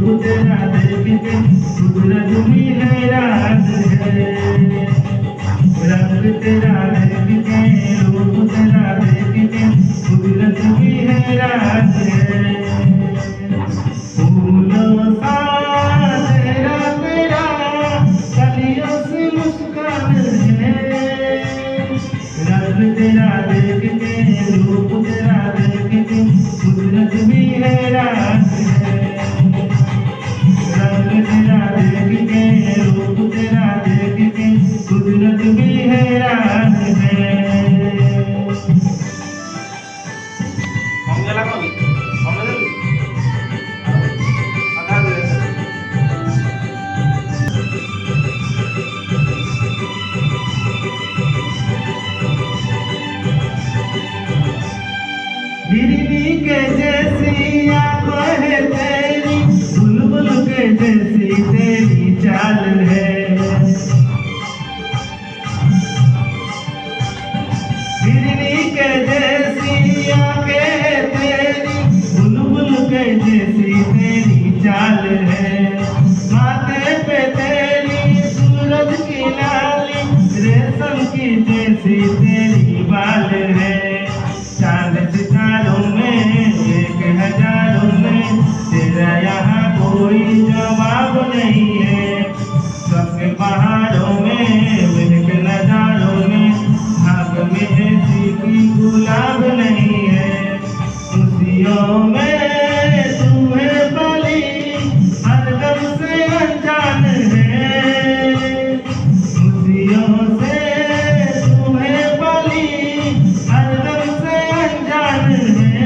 रूप तेरा देख के कुदरत भी हैरान है। रंग तेरा देख के रूप तेरा देख के कुदरत भी हैरान है। फूलों सा चेहरा तेरा कलियों से मुस्कान है। रंग तेरा देख के रूप तेरा देख के कुदरत भी हैरान है। रंग तेरा देख के रूप तेरा देख के कुदरत भी हैरान है। मंगला कवि मंगल आधा दे हिरनी के जैसी आंखें है तेरी, बुलबुल के जैसी तेरी चाल है। हिरनी के जैसी आंखें है तेरी, बुलबुल के जैसी तेरी चाल है। माथे पे तेरी सूरज की लाली, रेशम की जैसी तेरी बाल है। चांद सितारों में एक हजारों में तेरा यहाँ कोई जवाब नहीं है। सबके पहाड़ों में महक नजारों में भाग में ऐसी की गुलाब नहीं है। खुशियों में तुम्हें पली हर गम से अनजान है। खुशियों से तुम्हें पली हर गम से अनजान है।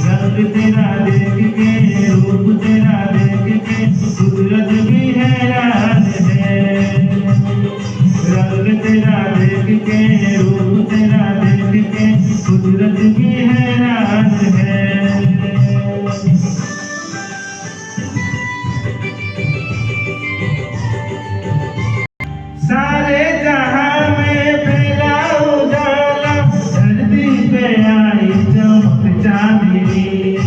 रंग तेरा देख के रूप तेरा देख के कुदरत भी हैरान है। रंग तेरा देख के रूप तेरा देख के कुदरत भी हैरान है। सारे जहां में फैला उजाला, धरती पे आई चमक चांदनी।